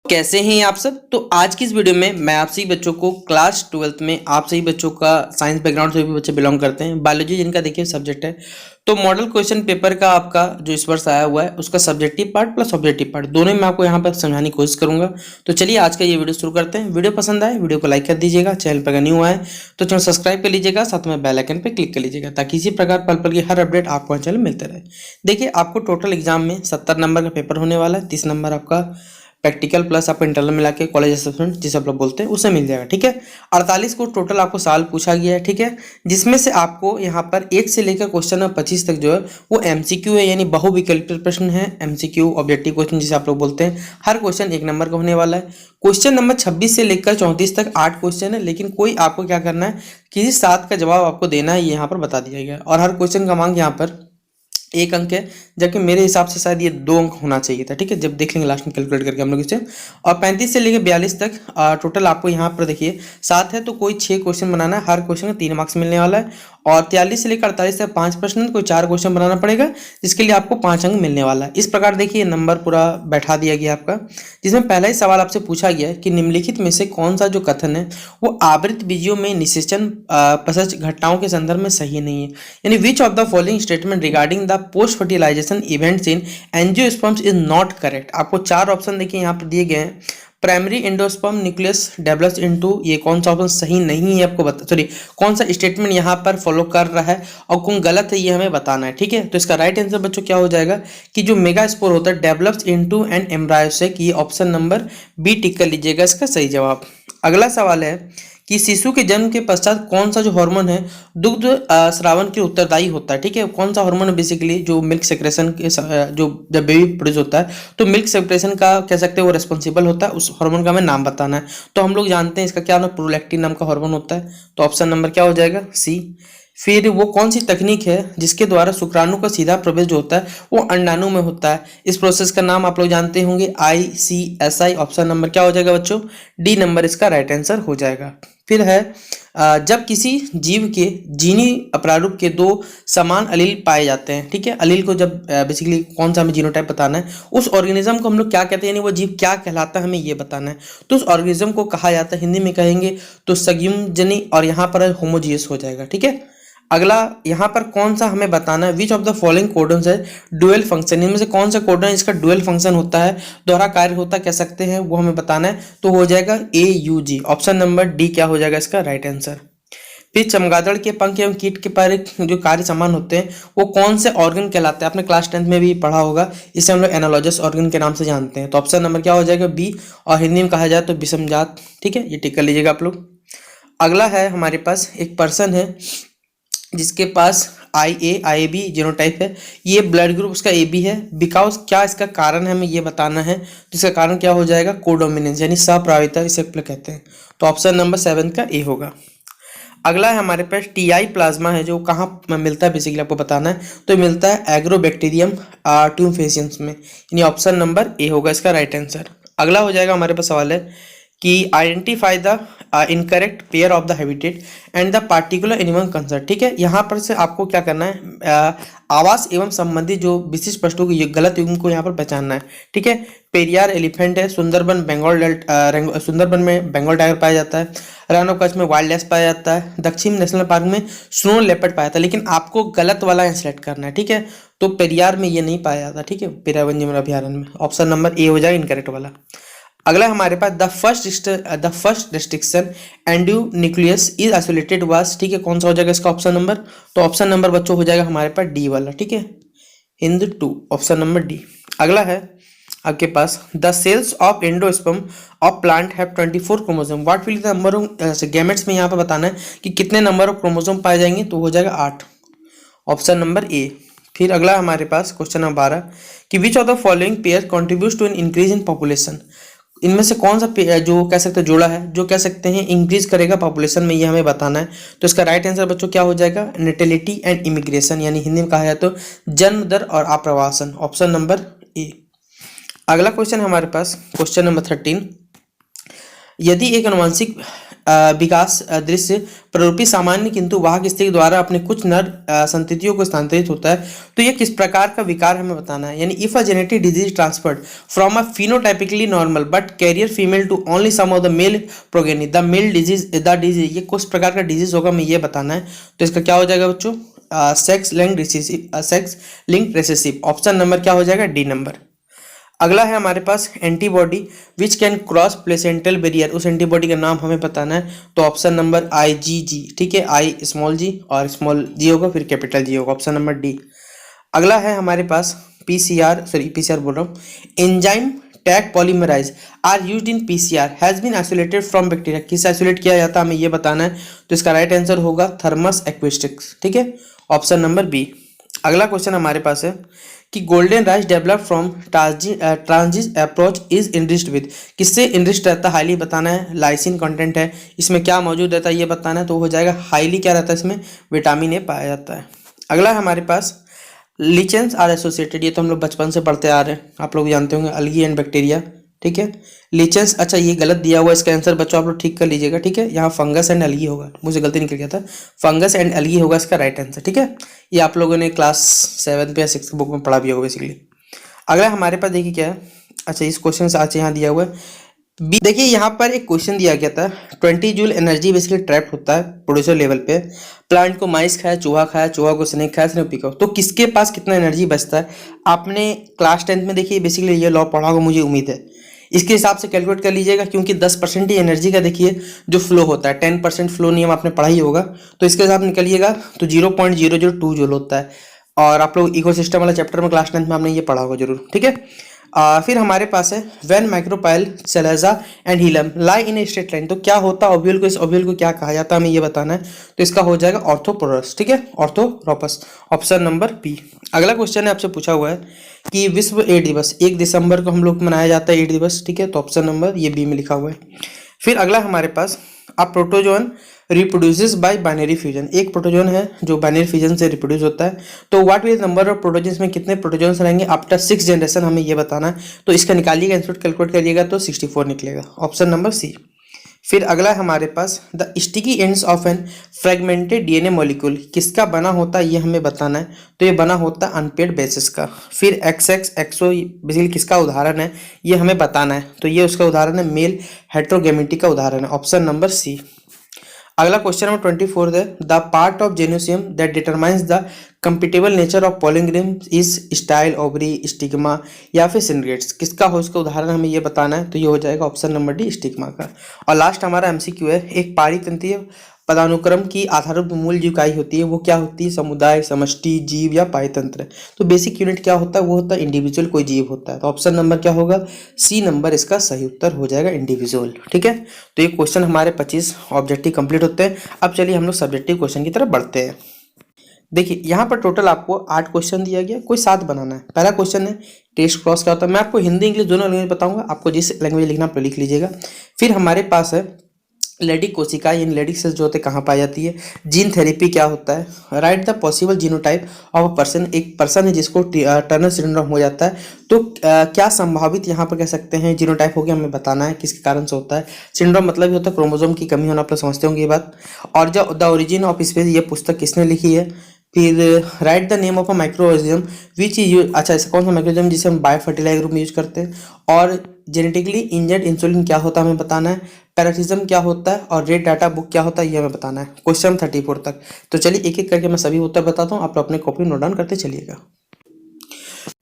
कैसे हैं आप सब। तो आज की इस वीडियो में मैं आप सभी बच्चों को क्लास 12th में आप सभी बच्चों का साइंस बैकग्राउंड से भी बच्चे बिलोंग करते हैं, बायोलॉजी जिनका देखिए सब्जेक्ट है, तो मॉडल क्वेश्चन पेपर का आपका जो इस वर्ष आया हुआ है उसका subjective part plus objective part दोनों में आपको यहाँ पर समझाने की कोशिश करूंगा। तो चलिए आज का ये वीडियो शुरू करते हैं। वीडियो पसंद आए वीडियो को लाइक कर दीजिएगा, चैनल पर न्यू आए तो चैनल सब्सक्राइब कर लीजिएगा, साथ में बेल आइकन पर क्लिक कर लीजिएगा ताकि इसी प्रकार पल पल की हर अपडेट आपको चैनल मिलते रहे। देखिए आपको टोटल एग्जाम में 70 नंबर का पेपर होने वाला है। 30 नंबर आपका प्रैक्टिकल प्लस आपको इंटरनल मिला के कॉलेज असेसमेंट जिसे आप लोग बोलते हैं उससे मिल जाएगा। ठीक है, 48 को टोटल आपको साल पूछा गया है। ठीक है, जिसमें से आपको यहाँ पर 1 से लेकर क्वेश्चन नंबर 25 तक जो है वो एमसीक्यू है, यानी बहुविकल्पीय प्रश्न है। एमसीक्यू ऑब्जेक्टिव क्वेश्चन जिसे आप लोग बोलते हैं, हर क्वेश्चन 1 नंबर का होने वाला है। क्वेश्चन नंबर 26 से लेकर 34 तक 8 क्वेश्चन है, लेकिन कोई आपको क्या करना है, किसी 7 का जवाब आपको देना है, यहाँ पर बता दिया गया है। और हर क्वेश्चन का मांग यहाँ पर 1 अंक है, जबकि मेरे हिसाब से शायद ये 2 अंक होना चाहिए था। ठीक है, जब देख लेंगे लास्ट में कैलकुलेट करके हम लोग इसे। और 35 से लेकर 42 तक टोटल आपको यहाँ पर देखिए 7 है, तो कोई 6 क्वेश्चन बनाना है, हर क्वेश्चन का 3 मार्क्स मिलने वाला है। और 43 से लेकर 48 तक 5 प्रश्न है, कोई 4 क्वेश्चन बनाना पड़ेगा जिसके लिए आपको 5 अंक मिलने वाला है। इस प्रकार देखिए नंबर पूरा बैठा दिया गया आपका, जिसमें पहला ही सवाल आपसे पूछा गया है कि निम्नलिखित में से कौन सा जो कथन है वो आवृत बीजों में निषेचन प्रसंग घटनाओं के संदर्भ में सही नहीं है, यानी which of the following statement regarding the post fertilization events in angiosperms is not correct. आपको 4 ऑप्शन देखिए यहाँ पर दिए गए हैं। Primary endosperm nucleus develops into, ये कौन सा ऑप्शन सही नहीं है आपको बता, सॉरी कौन सा स्टेटमेंट यहाँ पर फॉलो कर रहा है और कौन गलत है ये हमें बताना है। ठीक है, तो इसका राइट आंसर बच्चों क्या हो जाएगा कि जो मेगा स्पोर होता है डेवलप्स इनटू एन एम्ब्रायोसेक, ये ऑप्शन नंबर बी टिक कर लीजिएगा इसका सही जवाब। अगला सवाल है कि शिशु के जन्म के पश्चात कौन सा जो हार्मोन है दुग्ध स्रावन के उत्तरदायी होता है। ठीक है, कौन सा हार्मोन बेसिकली जो मिल्क सेक्रेशन के जो जब बेबी प्रोड्यूस होता है तो मिल्क सेक्रेशन का कह सकते हैं वो रिस्पॉन्सिबल होता है, उस हार्मोन का हमें नाम बताना है। तो हम लोग जानते हैं इसका क्या नाम, प्रोलैक्टिन नाम का हार्मोन होता है। तो ऑप्शन नंबर क्या हो जाएगा सी। फिर वो कौन सी तकनीक है जिसके द्वारा शुक्राणु का सीधा प्रवेश जो होता है वो अंडाणु में होता है, इस प्रोसेस का नाम आप लोग जानते होंगे ICSI। ऑप्शन नंबर क्या हो जाएगा बच्चों, डी नंबर इसका राइट आंसर हो जाएगा। फिर है जब किसी जीव के जीनी प्रारूप के 2 समान अलील पाए जाते हैं। ठीक है, अलील को जब बेसिकली कौन सा हमें जीनोटाइप बताना है, उस ऑर्गेनिज्म को हम लोग क्या कहते हैं, यानी वो जीव क्या कहलाता है हमें ये बताना है। तो उस ऑर्गेनिज्म को कहा जाता है, हिंदी में कहेंगे तो संयुजनी, और यहाँ पर होमोजियस हो जाएगा। ठीक है, अगला यहाँ पर कौन सा हमें बताना है, विच ऑफ द फॉलोइंग कोडन्स है डुअल फंक्शन, इनमें से कौन सा कोडन इसका डुअल फंक्शन होता है, दोहरा कार्य होता कह सकते हैं, वो हमें बताना है। तो हो जाएगा AUG, ऑप्शन नंबर डी क्या हो जाएगा इसका राइट आंसर। फिर चमगादड़ के पंख एवं कीट के पर जो कार्य समान होते हैं वो कौन से ऑर्गन कहलाते हैं, आपने क्लास 10th में भी पढ़ा होगा, इसे हम लोग एनालॉजस ऑर्गन के नाम से जानते हैं। तो ऑप्शन नंबर क्या हो जाएगा बी, और हिंदी में कहा जाए तो विषमजात। ठीक है, ये टिक कर लीजिएगा आप लोग। अगला है हमारे पास एक पर्सन है जिसके पास IAB जीनोटाइप है, ये ब्लड ग्रुप उसका AB है, बिकॉज क्या इसका कारण है हमें ये बताना है। तो इसका कारण क्या हो जाएगा, कोडोमिनेंस यानी सप्रभाविता इसे कहते हैं। तो ऑप्शन नंबर 7 का ए होगा। अगला है हमारे पास TI प्लाज्मा है, जो कहाँ मिलता है बेसिकली आपको बताना है। तो मिलता है एग्रोबैक्टीरियम ट्यूमफेसियंस में, यानी ऑप्शन नंबर ए होगा इसका राइट आंसर। अगला हो जाएगा हमारे पास सवाल है कि identify the incorrect pair of the habitat and the particular animal concern. ठीक है, यहाँ पर से आपको क्या करना है, आवास एवं संबंधित जो विशिष्ट प्रश्नों की गलत युग्म को यहाँ पर पहचानना है। ठीक है, पेरियार एलिफेंट है, सुंदरबन सुंदरबन में बंगाल टाइगर पाया जाता है, रन ऑफ कच्छ में वाइल्ड एस पाया जाता है, दक्षिण नेशनल पार्क में स्नो लेपर्ड पाया जाता है, लेकिन आपको गलत वाला सेलेक्ट करना है। ठीक है, तो पेरियार में ये नहीं पाया जाता। ठीक है, पेरियार वन्यजीव अभयारण्य में, ऑप्शन नंबर ए हो जाएगा इनकरेक्ट वाला। अगला हमारे पास the first restriction endonuclease is isolated was. ठीक है, कौन सा हो जाएगा इसका ऑप्शन नंबर, तो ऑप्शन नंबर बच्चों हो जाएगा हमारे पास डी वाला। ठीक है, हिंद 2 ऑप्शन नंबर डी। अगला है आपके पास the cells of endosperm of plant have 24 chromosome, what will the number of gametes में यहाँ पर बताना है कि कितने नंबर ऑफ क्रोमोसोम पाए जाएंगे, तो हो जाएगा 8, ऑप्शन नंबर ए। फिर अगला हमारे पास क्वेश्चन नंबर 12 कि which of the following pair contributes to an increase in population, इनमें से कौन सा जो कह सकते हैं जोड़ा है जो कह सकते हैं इंक्रीज करेगा पॉपुलेशन में, ये हमें बताना है। तो इसका राइट आंसर बच्चों क्या हो जाएगा, नेटेलिटी एंड इमिग्रेशन, यानी हिंदी में कहा जाए तो जन्म दर और आप्रवासन, ऑप्शन नंबर ए। अगला क्वेश्चन है हमारे पास क्वेश्चन नंबर 13, यदि एक अनुवांशिक विकास दृश्य प्ररूपी सामान्य किंतु वाहक स्त्री द्वारा अपने कुछ नर संततियों को स्थानांतरित होता है। तो ये किस प्रकार का विकार हमें बताना है, यानी if a genetic disease transferred from a phenotypically normal but carrier female to only some of the male progeny the male disease the disease, ये किस प्रकार का डिजीज होगा हमें ये बताना है। तो इसका क्या हो जाएगा बच्चों, sex linked recessive. Option number क्या हो जाएगा, डी नंबर। अगला है हमारे पास antibody which can cross placental barrier, उस एंटीबॉडी का नाम हमें बताना है। तो ऑप्शन नंबर IgG, ठीक है, आई स्मॉल जी और स्मॉल जी होगा फिर कैपिटल जी होगा, ऑप्शन नंबर डी। अगला है हमारे पास पीसीआर बोल रहा हूँ, enzyme taq polymerase are used in PCR has been isolated from bacteria, किससे आइसोलेट किया जाता है हमें ये बताना है। तो इसका राइट आंसर होगा थर्मस एक्विस्टिक्स, ठीक है, ऑप्शन नंबर बी। अगला क्वेश्चन हमारे पास है कि golden rice develop from transit approach is enriched with, किससे इनरिच्ड रहता है हाईली बताना है। लाइसिन कंटेंट है, इसमें क्या मौजूद रहता है ये बताना है। तो हो जाएगा हाईली क्या रहता है, इसमें विटामिन ए पाया जाता है। अगला है हमारे पास लिचेंस आर एसोसिएटेड, ये तो हम लोग बचपन से पढ़ते आ रहे हैं, आप लोग जानते होंगे, अलगी एंड बैक्टीरिया, ठीक है। लिचेंस, अच्छा ये गलत दिया हुआ, इसका आंसर बच्चों आप लोग ठीक कर लीजिएगा, ठीक है। यहाँ फंगस एंड अलगी होगा, मुझे गलती निकल गया था, फंगस एंड अलगी होगा इसका राइट आंसर, ठीक है। ये आप लोगों ने क्लास 7 या 6 बुक में पढ़ा भी होगा बेसिकली। अगला हमारे पास देखिए क्या है, अच्छा इस क्वेश्चन से आज यहाँ दिया हुआ है बी। देखिए यहाँ पर एक क्वेश्चन दिया गया था, 20 जूल एनर्जी बेसिकली ट्रैप होता है प्रोड्यूसर लेवल पे, प्लांट को माइस खाया, चूहा को स्नेक खाया, स्नेक पी को, तो किसके पास कितना एनर्जी बचता है। आपने क्लास 10th में देखिए बेसिकली ये लॉ पढ़ा होगा मुझे उम्मीद है, इसके हिसाब से कैलकुलेट कर लीजिएगा, क्योंकि 10% ही एनर्जी का देखिए जो फ्लो होता है, 10% फ्लो नियम आपने पढ़ा ही होगा, तो इसके हिसाब निकलिएगा तो 0.002 जूल होता है। और आप लोग इकोसिस्टम वाला चैप्टर में क्लास 10th में आपने ये पढ़ा होगा जरूर, ठीक है। फिर हमारे पास है when micropyle chalaza and hilum lie in a straight line, तो क्या होता है ओव्यूल को, इस ओव्यूल को क्या कहा जाता है हमें ये बताना है। तो इसका हो जाएगा ऑर्थोपोरस, ठीक है, ऑर्थोरोपस, ऑप्शन नंबर बी। अगला क्वेश्चन है आपसे पूछा हुआ है कि विश्व एड्स दिवस 1 दिसंबर को हम लोग मनाया जाता है एड्स दिवस, ठीक है, तो ऑप्शन नंबर ये बी में लिखा हुआ है। फिर अगला हमारे पास अब protozoan reproduces bye binary fusion, एक प्रोटोजोन है जो बाइनरी फ्यूजन से रिप्रोड्यूस होता है। तो व्हाट इज नंबर ऑफ प्रोटोजन्स में कितने प्रोटोजन्स रहेंगे आफ्टर 6 जनरेशन हमें ये बताना है। तो इसका निकालिएगा, इंस्टीट्यूट कैलकुलेट करिएगा तो 64 निकलेगा, ऑप्शन नंबर सी। फिर अगला है हमारे पास the sticky ends of an fragmented DNA molecule, किसका बना होता है ये हमें बताना है। तो ये बना होता है अनपेयर्ड बेसिस का। फिर XX एक्सो बेसिकली किसका उदाहरण है ये हमें बताना है। तो ये उसका उदाहरण है मेल हेट्रोगेमिटी का उदाहरण है, ऑप्शन नंबर सी। अगला क्वेश्चन नंबर 24 है the part of gynoecium that determines the compatible nature of pollen grain is style, ovary, stigma या फिर सिंड्रेट्स, किसका हो इसका उदाहरण हमें ये बताना है। तो ये हो जाएगा ऑप्शन नंबर डी स्टिग्मा का। और लास्ट हमारा MCQ है, एक पारितंत्रीय पदानुक्रम की आधारभूत मूल जो इकाई होती है वो क्या होती है, समुदाय, समष्टि, जीव या पारितंत्र। तो बेसिक यूनिट क्या होता है, वो होता है इंडिविजुअल, कोई जीव होता है। तो ऑप्शन नंबर क्या होगा, सी नंबर इसका सही उत्तर हो जाएगा इंडिविजुअल, ठीक है। तो ये क्वेश्चन हमारे 25 ऑब्जेक्टिव कंप्लीट होते हैं। अब चलिए हम लोग सब्जेक्टिव क्वेश्चन की तरफ बढ़ते हैं। देखिए यहाँ पर टोटल आपको 8 क्वेश्चन दिया गया, कोई 7 बनाना है। पहला क्वेश्चन है टेस्ट क्रॉस क्या होता है, मैं आपको हिंदी इंग्लिश दोनों लैंग्वेज बताऊंगा, आपको जिस लैंग्वेज लिखना आप लिख लीजिएगा। फिर हमारे पास है लेडिक कोशिका, यानी लेडिक सेल्स जो होते हैं कहाँ पाई जाती है, जीन थेरेपी क्या होता है, right the possible genotype of a person, एक पर्सन है जिसको टर्नर सिंड्रोम हो जाता है, तो क्या संभावित यहाँ पर कह सकते हैं जीनोटाइप हो गया, हमें बताना है किसके कारण से होता है। सिंड्रोम मतलब ही होता है क्रोमोसोम की कमी होना, आप लोग समझते होंगे ये बात। और जो द ओरिजिन ऑफ स्पेस, ये पुस्तक किसने लिखी है। फिर right the name of a microorganism which use, अच्छा ऐसा कौन सा माइक्रोऑर्गेनिज्म जिसे हम बायोफर्टिलाइजर रूप में यूज करते हैं। और जेनेटिकली इंजर्ड इंसुलिन क्या होता है हमें बताना है। पैरासिज्म क्या होता है और रेड डाटा बुक क्या होता है ये हमें बताना है, क्वेश्चन 34 तक। तो चलिए एक एक करके मैं सभी उत्तर बताता हूँ, आप अपने कॉपी नोट डाउन करते चलिएगा।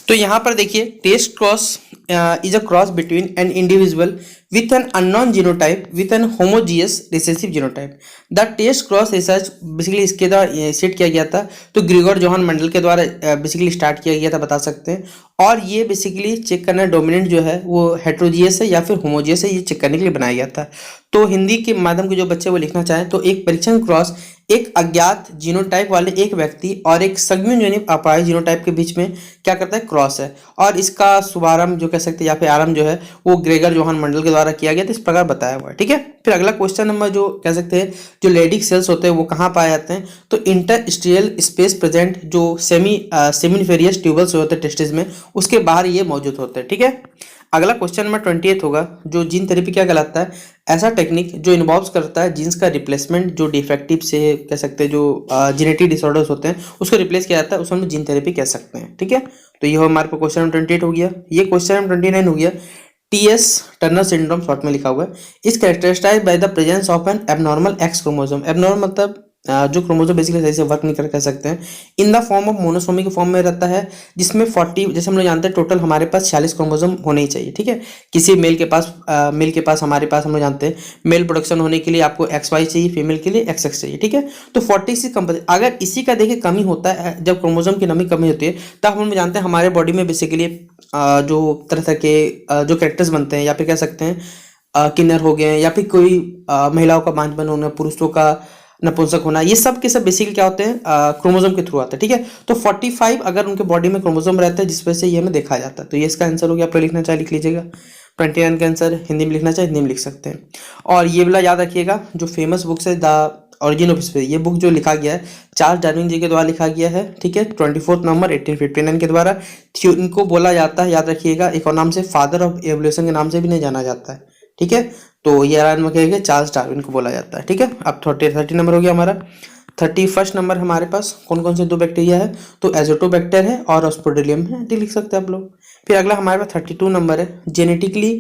तो यहाँ पर देखिए test cross is a cross between an individual with an unknown genotype with an homogeneous recessive genotype. The test cross research basically इसके द्वारा सेट किया गया था, तो ग्रिगोर जोहान मंडल के द्वारा बेसिकली स्टार्ट किया गया था बता सकते हैं। और ये बेसिकली चेक करना डोमिनेंट जो है वो हेट्रोजियस है या फिर होमोजियस है, ये चेक करने के लिए बनाया गया था। तो हिंदी के माध्यम के जो बच्चे वो लिखना चाहें तो एक परीक्षण क्रॉस एक अज्ञात जीनोटाइप वाले एक व्यक्ति और एक संयुजनिक अपाय जीनोटाइप के बीच में क्या करता है, क्रॉस है। और इसका शुभारंभ जो कह सकते हैं या फिर आरंभ जो है वो ग्रेगर जोहान मंडल के द्वारा द्वारा किया गया, तो इस प्रकार बताया हुआ है। ठीक है, फिर अगला क्वेश्चन नंबर जो कह सकते हैं जो लेडिक सेल्स होते हैं वो कहाँ पाए जाते हैं, तो इंटरस्टिशियल स्पेस प्रेजेंट जो सेमिनिफेरियस ट्यूबल्स होते हैं टेस्टिस में, उसके बाहर ये मौजूद होते हैं। ठीक है, अगला क्वेश्चन नंबर 28 होगा, जो जीन थेरेपी क्या कहलाता है, ऐसा टेक्निक जो इन्वॉल्व करता है जीन्स का रिप्लेसमेंट, जो डिफेक्टिव से कह सकते हैं जो जेनेटिक डिसऑर्डर्स होते हैं उसको रिप्लेस किया जाता है, उसको हम जीन थेरेपी कह सकते हैं। ठीक है, तो ये हमारे पास क्वेश्चन नंबर 28 हो गया। ये क्वेश्चन नंबर 29 हो गया, टीएस टर्नर सिंड्रोम शॉर्ट में लिखा हुआ है, is characterized by the presence of an abnormal X chromosome. Abnormal मतलब जो क्रोमोसोम बेसिकली सही से वर्क नहीं कर कह सकते हैं, in the form of monosomy के फॉर्म में रहता है, जिसमें 40 जैसे हम लोग जानते हैं टोटल हमारे पास 46 क्रोमोसोम होने ही चाहिए। ठीक है, किसी मेल के पास हमारे पास हम लोग जानते हैं मेल प्रोडक्शन होने के लिए आपको XY चाहिए, फीमेल के लिए XX चाहिए। ठीक है, तो 46 कंपल्सरी, अगर इसी का देखिए कमी होता है, जब क्रोमोसोम की नमी कमी होती है, तब हम जानते हैं हमारे बॉडी में बेसिकली जो तरह तरह के जो कैरेक्टर्स बनते हैं, या फिर कह सकते हैं किन्नर हो गए, या फिर कोई महिलाओं का बांझपन होना, पुरुषों का नपुंसक होना, ये सब के सब बेसिकली क्या होते हैं क्रोमोसोम के थ्रू आते हैं। ठीक है, तो 45 अगर उनके बॉडी में क्रोमोसोम रहता है जिस वजह से ये हमें देखा जाता है, तो ये इसका आंसर हो गया। आप लिखना चाहे लिख लीजिएगा, 29 का आंसर हिंदी में लिखना चाहे हिंदी में लिख सकते हैं। और ये वाला याद रखिएगा, जो फेमस बुक्स है द ऑरिजिन ऑफ स्पीसीज, ये बुक जो लिखा गया है चार्ल्स डार्विन जी के द्वारा लिखा गया है। ठीक है, 24 नवंबर 1859 के द्वारा। इनको बोला जाता है, याद रखिएगा, एक और नाम से फादर ऑफ एवोल्यूशन के नाम से भी नहीं जाना जाता है। ठीक है, तो ये आराम में चार्ल्स डार्विन को बोला जाता है। ठीक है, अब 30 नंबर हो गया हमारा। 31 नंबर हमारे पास कौन कौन से दो बैक्टीरिया है, तो एजोटोबैक्टर है और ऑस्पोडिलियम है, लिख सकते हैं आप लोग। फिर अगला हमारे पास 32 नंबर है, जेनेटिकली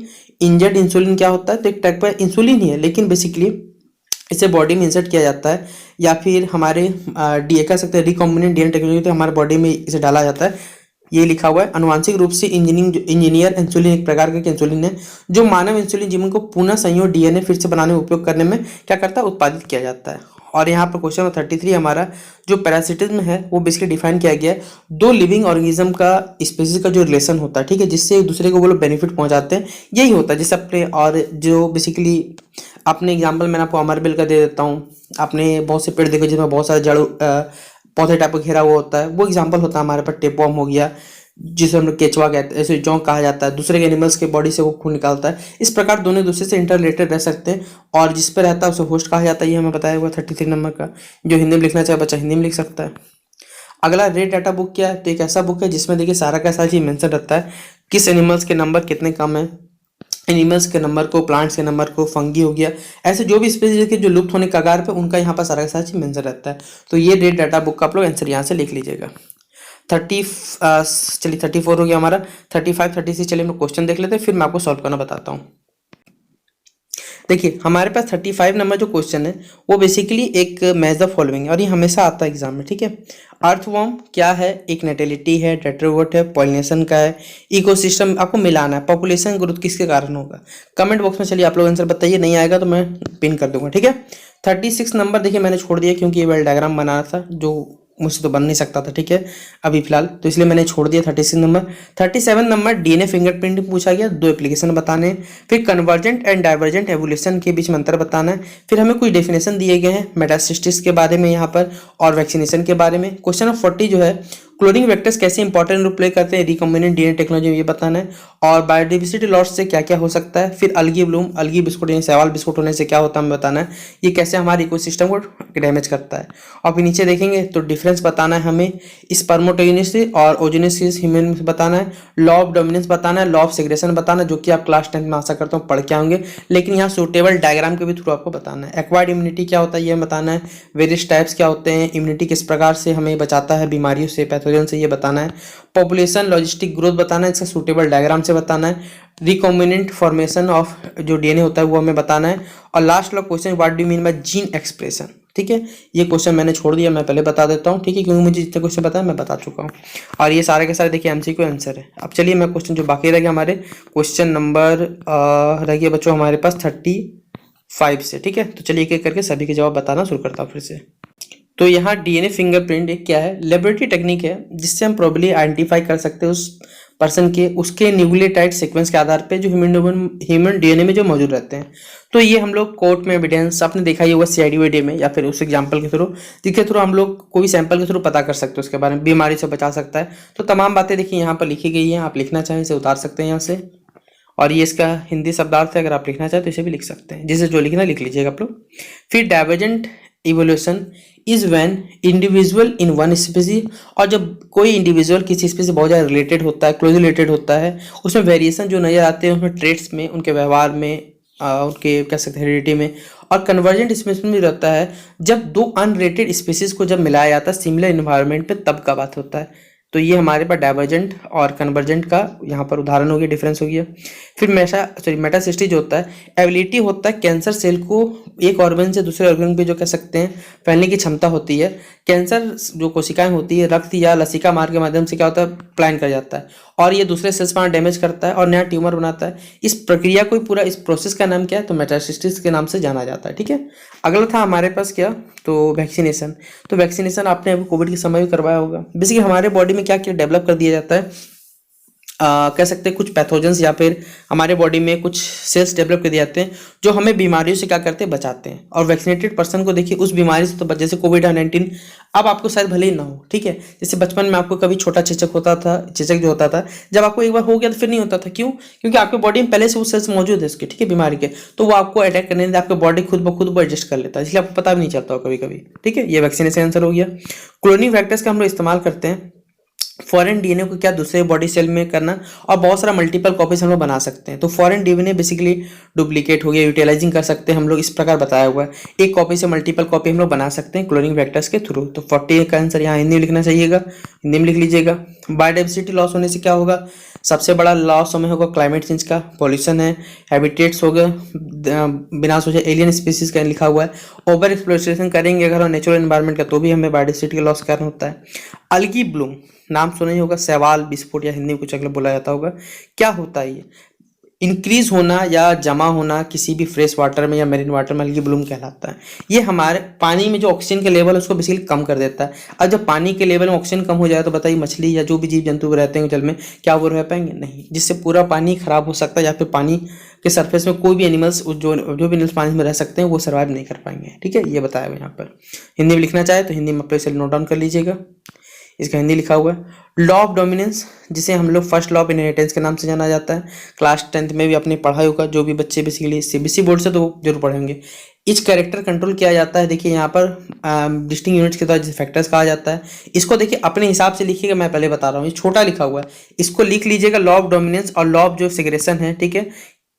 इंजर्ड इंसुलिन क्या होता है, तो एक टाइप का इंसुलिन ही है, लेकिन बेसिकली इसे बॉडी में इंसर्ट किया जाता है, या फिर हमारे डी कह सकते हैं रिकॉम्बिनेंट डीएनए टेक्नोलॉजी तो हमारे बॉडी में इसे डाला जाता है। ये लिखा हुआ है, अनुवांशिक रूप से इंजीनियर इंसुलिन एक प्रकार का इंसुलिन है, जो मानव इंसुलिन जीवन को पुनः संयोग डीएनए फिर से बनाने में उपयोग करने में क्या करता है, उत्पादित किया जाता है। और यहाँ पर क्वेश्चन नंबर 33 हमारा, जो पैरासिटिज्म है वो बेसिकली डिफाइन किया गया है, दो लिविंग ऑर्गेनिज्म का स्पीसीज का जो रिलेशन होता है, ठीक है, जिससे एक दूसरे को वो लोग बेनिफिट पहुंचाते हैं, यही होता है। जैसे अपने और जो बेसिकली अपने एग्जाम्पल मैंने आपको अमरबेल का दे देता हूँ, आपने बहुत से पेड़ देखो जिसमें बहुत सारे जड़ पौधे टाइप का घेरा हुआ होता है, वो एग्जाम्पल होता है हमारे पास टेपवर्म हो गया, जिसे हम लोग केचुआ कहते हैं, ऐसे जोंक कहा जाता है, दूसरे के एनिमल्स के बॉडी से वो खून निकालता है। इस प्रकार दोनों दूसरे से इंटर रिलेटेड रह सकते हैं, और जिस पर रहता है उसे होस्ट कहा जाता है। ये हमें बताया हुआ 33 नंबर का, जो हिंदी में लिखना चाहे बच्चा हिंदी में लिख सकता है। अगला रेड डाटा बुक क्या है, तो एक ऐसा बुक है जिसमें देखिए सारा का सारा चीज मेंशन रहता है, किस एनिमल्स के नंबर कितने कम है, एनिमल्स के नंबर को, प्लांट्स के नंबर को, फंगी हो गया, ऐसे जो भी स्पीसीज के जो लुप्त होने कगार पे उनका यहाँ पर सारा का सारा चीज मेंशन रहता है। तो ये रेड डाटा बुक का आप लोग आंसर यहाँ से लिख लीजिएगा। 34 हो गया हमारा। 35 36 चलिए हम लोग क्वेश्चन देख लेते हैं, फिर मैं आपको सॉल्व करना बताता हूँ। देखिए हमारे पास 35 नंबर जो क्वेश्चन है वो बेसिकली एक मैच द फॉलोइंग है, और ये हमेशा आता है एग्जाम में। ठीक है, अर्थवर्म क्या है, एक नेटेलिटी है, टेट्रागोट है, पॉलिनेशन का है, इकोसिस्टम आपको मिलाना है, पॉपुलेशन ग्रोथ किसके कारण होगा, कमेंट बॉक्स में चलिए आप लोग आंसर बताइए, नहीं आएगा तो मैं पिन कर दूंगा। ठीक है, 36 नंबर देखिए मैंने छोड़ दिया क्योंकि ये वेल डायग्राम बनाना था, जो मुझसे तो बन नहीं सकता था। ठीक है, अभी फिलहाल तो इसलिए मैंने छोड़ दिया 36 नंबर। 37 नंबर डीएनए फिंगरप्रिंट पूछा गया, दो एप्लीकेशन बताने हैं, फिर कन्वर्जेंट एंड डाइवर्जेंट एवोल्यूशन के बीच में अंतर बताना है, फिर हमें कुछ डेफिनेशन दिए गए हैं मेटासिस्टिस के बारे में यहाँ पर, और वैक्सीनेशन के बारे में। क्वेश्चन नंबर 40 जो है, क्लोनिंग वेक्टर्स कैसे इंपॉर्टेंट रोल प्ले करते हैं रिकॉम्बिनेंट डीएनए टेक्नोलॉजी में, ये बताना है, और बायोडाइवर्सिटी लॉस से क्या क्या हो सकता है, फिर अलगी ब्लूम, अलगी बिस्कुट यानी शैवाल बिस्कुट होने से क्या होता है हमें बताना है, ये कैसे हमारे इकोसिस्टम को डैमेज करता है। और फिर नीचे देखेंगे तो डिफरेंस बताना है हमें स्पर्मोटोजेनेसिस और ओजेनेसिस ह्यूमन में बताना है, लॉ ऑफ डोमिनेंस बताना है, लॉ ऑफ सेग्रेशन बताना है, जो कि आप क्लास 10 में आशा करता हूँ पढ़ के आएंगे, लेकिन यहाँ सूटेबल डायग्राम के भी थ्रू आपको बताना है। एक्वायर्ड इम्यूनिटी क्या होता है ये बताना है, वेरियस टाइप्स क्या होते हैं, इम्यूनिटी किस प्रकार से हमें बचाता है बीमारियों से, पैथोजन से, ये बताना है। पॉपुलेशन लॉजिस्टिक ग्रोथ बताना है, इसका सूटेबल डायग्राम से बताना है। रिकॉम्बिनेंट फॉर्मेशन ऑफ जो डीएनए होता है वो हमें बताना है। और लास्ट वाला question, what do mean by gene expression. ठीक है, ये क्वेश्चन मैंने छोड़ दिया, मैं पहले बता देता हूँ। ठीक है, क्योंकि मुझे जितने क्वेश्चन पता है मैं बता चुका हूँ, और ये सारे के सारे देखिए एमसीक्यू आंसर है। अब चलिए मैं क्वेश्चन जो बाकी रह गया हमारे, क्वेश्चन नंबर रह गया बच्चों हमारे पास 35 से। ठीक है, तो चलिए एक एक करके सभी के जवाब बताना शुरू करता हूँ फिर से। तो यहाँ डीएनए फिंगरप्रिंट एक क्या है, लेबोरेटरी टेक्निक है जिससे हम प्रोबेबली आइडेंटिफाई कर सकते हैं उस पर्सन के उसके न्यूक्लियोटाइड सीक्वेंस के आधार पे जो ह्यूमन डीएनए में जो मौजूद रहते हैं। तो ये हम लोग कोर्ट में एविडेंस आपने देखा ही होगा सीआईडी में, या फिर उस एग्जाम्पल के थ्रू जिसके थ्रू हम लोग कोई सैंपल के थ्रू पता कर सकते हैं उसके बारे में, बीमारी से बचा सकता है। तो तमाम बातें देखिए यहाँ पर लिखी गई हैं, आप लिखना चाहें इसे उतार सकते हैं यहाँ से। और ये इसका हिंदी शब्दार्थ है, अगर आप लिखना चाहें तो इसे भी लिख सकते हैं, जिसे जो लिखना लिख लीजिएगा आप लोग। फिर divergent evolution is when individual in one species, और जब कोई इंडिविजुअल किसी स्पीसीज से बहुत ज़्यादा रिलेटेड होता है, क्लोज रिलेटेड होता है, उसमें वेरिएशन जो नज़र आते हैं उसमें ट्रेड्स में, उनके व्यवहार में, उनके कह सकते हैं हेरिडिटी में। और कन्वर्जेंट स्पीसीज में रहता है जब दो अनरिलेटेड स्पीसीज को जब मिलाया जाता है सिमिलर इन्वायरमेंट पे, तब का बात होता है। तो ये हमारे पास डाइवर्जेंट और कन्वर्जेंट का यहाँ पर उदाहरण हो गया, डिफरेंस हो गया। फिर मेटासिस्टी जो होता है, एबिलिटी होता है कैंसर सेल को एक ऑर्गन से दूसरे ऑर्गन पे जो कह सकते हैं फैलने की क्षमता होती है। कैंसर जो कोशिकाएं होती है रक्त या लसिका मार्ग के माध्यम से क्या होता है, प्लान कर जाता है, और ये दूसरे सेल्स पर डैमेज करता है और नया ट्यूमर बनाता है। इस प्रक्रिया को पूरा, इस प्रोसेस का नाम क्या है, तो मेटासिस्टिस के नाम से जाना जाता है। ठीक है, अगला था हमारे पास क्या, तो वैक्सीनेशन। तो वैक्सीनेशन आपने अभी कोविड के समय भी करवाया होगा। बेसिकली हमारे बॉडी में क्या क्या डेवलप कर दिया जाता है, कह सकते हैं कुछ पैथोजेंस या फिर हमारे बॉडी में कुछ सेल्स डेवलप कर दिए जाते हैं जो हमें बीमारियों से क्या करते हैं, बचाते हैं। और वैक्सीनेटेड पर्सन को देखिए उस बीमारी से तो जैसे कोविड-19 अब आपको शायद भले ही ना हो, ठीक है। जैसे बचपन में आपको कभी छोटा चेचक होता था, चेचक जो होता था जब आपको एक बार हो गया तो फिर नहीं होता था, क्यों? क्योंकि आपके बॉडी में पहले से वो सेल्स मौजूद है इसके, ठीक है, बीमारी के, तो वो आपको अटैक करने से आपके बॉडी खुद ब खुद वो एडजस्ट कर लेता है, इसलिए आपको पता भी नहीं चलता हो कभी कभी। ठीक है, ये वैक्सीनेशन आंसर हो गया। क्लोनिंग फैक्टर्स का हम लोग इस्तेमाल करते हैं फॉरेन डीएनए को क्या दूसरे बॉडी सेल में करना, और बहुत सारा मल्टीपल कॉपीज हम लोग बना सकते हैं। तो फॉरेन डीएनए बेसिकली डुप्लीकेट हो गया, यूटिलाइजिंग कर सकते हैं हम लोग, इस प्रकार बताया हुआ है। एक कॉपी से मल्टीपल कॉपी हम लोग बना सकते हैं क्लोनिंग वेक्टर्स के थ्रू। तो 40 का आंसर यहाँ हिंदी में लिखना चाहिएगा, हिंदी में लिख लीजिएगा। बायोडाइवर्सिटी लॉस होने से क्या होगा, सबसे बड़ा लॉस हमें होगा क्लाइमेट चेंज का, पॉल्यूशन है, हैबिटेट्स हो गए, विनाश हो जाए, एलियन स्पीसीज का लिखा हुआ है। ओवर एक्सप्लोइटेशन करेंगे अगर हम नेचुरल एनवायरनमेंट का, तो भी हमें बायोडाइवर्सिटी का लॉस कारण होता है। अलगी ब्लूम नाम सुना ही होगा, शैवाल विस्फोट या हिंदी में कुछ अगला बोला जाता होगा। क्या होता है ये, इंक्रीज होना या जमा होना किसी भी फ्रेश वाटर में या मेरीन वाटर में, अलगी ब्लूम कहलाता है। ये हमारे पानी में जो ऑक्सीजन के लेवल है उसको बेसिकली कम कर देता है। अब जब पानी के लेवल में ऑक्सीजन कम हो जाए तो बताइए मछली या जो भी जीव जंतु रहते हैं जल में, क्या वो रह पाएंगे? नहीं, जिससे पूरा पानी खराब हो सकता है, या फिर पानी के सरफेस में कोई भी एनिमल्स जो भी एनिमल्स पानी में रह सकते हैं वो सर्वाइव नहीं कर पाएंगे। ठीक है, ये बताया हुआ यहाँ पर। हिंदी में लिखना चाहे तो हिंदी में आप इसे नोट डाउन कर लीजिएगा, इसका हिंदी लिखा हुआ है। लॉ ऑफ डोमिनेंस, जिसे हम लोग फर्स्ट लॉ ऑफ इनहेरिटेंस के नाम से जाना जाता है, क्लास 10th में भी अपनी पढ़ाई होगा, जो भी बच्चे बेसिकली सीबीएसई बोर्ड से तो जरूर पढ़ेंगे। इच कैरेक्टर कंट्रोल किया जाता है, देखिए यहाँ पर डिस्टिंग यूनिट्स के द्वारा जिसे फैक्टर्स कहा जाता है। इसको देखिए अपने हिसाब से लिखिएगा, मैं पहले बता रहा हूँ, ये छोटा लिखा हुआ है, इसको लिख लीजिएगा लॉ ऑफ डोमिनेंस और लॉ ऑफ जो सेग्रेगेशन है, ठीक है,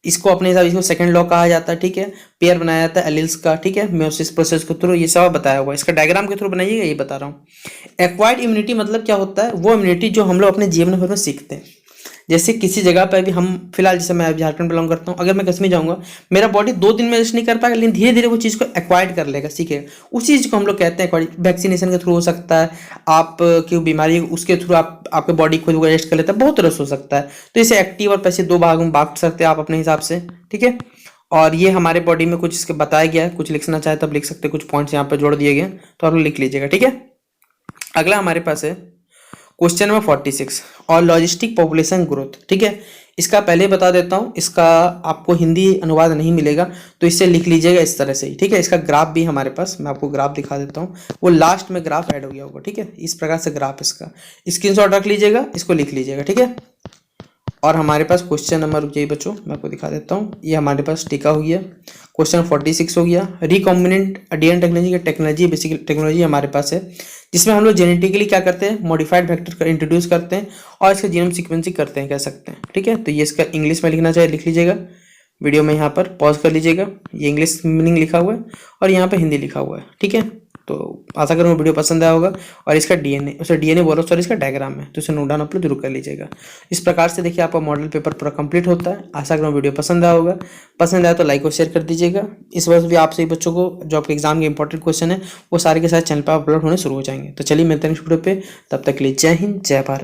इसको अपने हिसाब, इसको सेकंड लॉ कहा जाता है। ठीक है, पेयर बनाया जाता है एलिल्स का, ठीक है, मेयोसिस प्रोसेस के थ्रू, ये सब बताया हुआ है। इसका डायग्राम के थ्रू बनाइएगा, ये बता रहा हूँ। एक्वायर्ड इम्यूनिटी मतलब क्या होता है, वो इम्यूनिटी जो हम लोग अपने जीवन भर में सीखते हैं। जैसे किसी जगह पर भी हम, फिलहाल जैसे मैं झारखंड बिलोंग करता हूँ, अगर मैं कश्मीर जाऊंगा, मेरा बॉडी 2 दिन में रेस्ट नहीं कर पाएगा, लेकिन धीरे धीरे वो चीज़ को एक्वायर्ड कर लेगा, सीखेगा। उसी चीज़ को हम लोग कहते हैं एक्वायर्ड। वैक्सीनेशन के थ्रू हो सकता है, आप की बीमारी उसके थ्रू आपके बॉडी खुद को रेस्ट कर लेता है, बहुत तरह से हो सकता है। तो इसे एक्टिव और पैसिव 2 भागों में बांट सकते हैं आप अपने हिसाब से। ठीक है, और ये हमारे बॉडी में कुछ इसके बताया गया है, कुछ लिखना चाहे तब लिख सकते हैं, कुछ पॉइंट्स यहाँ पर जोड़ दिए गए तो आप लिख लीजिएगा। ठीक है, अगला हमारे पास है क्वेश्चन नंबर 46 और लॉजिस्टिक पॉपुलेशन ग्रोथ। ठीक है, इसका पहले बता देता हूँ, इसका आपको हिंदी अनुवाद नहीं मिलेगा, तो इससे लिख लीजिएगा इस तरह से ही। ठीक है, इसका ग्राफ भी हमारे पास, मैं आपको ग्राफ दिखा देता हूँ, वो लास्ट में ग्राफ ऐड हो गया होगा। ठीक है, इस प्रकार से ग्राफ इसका स्क्रीनशॉट रख लीजिएगा, इसको लिख लीजिएगा। ठीक है, और हमारे पास क्वेश्चन नंबर, यही बच्चों मैं आपको दिखा देता हूँ, ये हमारे पास टीका हो गया, क्वेश्चन 46 हो गया। रिकॉम्बिनेंट डीएनए टेक्नोलॉजी की टेक्नोलॉजी, बेसिकली टेक्नोलॉजी हमारे पास है, जिसमें हम लोग जेनेटिकली क्या करते हैं, मॉडिफाइड वेक्टर इंट्रोड्यूस करते हैं और इसका जीनोम सीक्वेंसिंग करते हैं, कह सकते हैं। ठीक है, तो ये इसका इंग्लिश में लिखना चाहिए, लिख लीजिएगा, वीडियो में यहाँ पर पॉज कर लीजिएगा, ये इंग्लिश मीनिंग लिखा हुआ है और यहाँ पे हिंदी लिखा हुआ है। ठीक है, तो आशा करूँ वीडियो पसंद आया होगा। और इसका डीएनए बोलो, सॉरी, इसका डायग्राम है, तो इसे नोट डाउन आप लोग जरूर कर लीजिएगा। इस प्रकार से देखिए आपका मॉडल पेपर पूरा कंप्लीट होता है। आशा करूँ वीडियो पसंद आया होगा, पसंद आया तो लाइक और शेयर कर दीजिएगा। इस वर्ष भी आप सभी बच्चों को जो आपके एग्जाम के इंपॉर्टेंट क्वेश्चन है वो सारे के सारे चैनल पर अपलोड होने शुरू हो जाएंगे। तो चलिए मिलते हैं नेक्स्ट वीडियो पे, तब तक के लिए जय हिंद, जय भारत।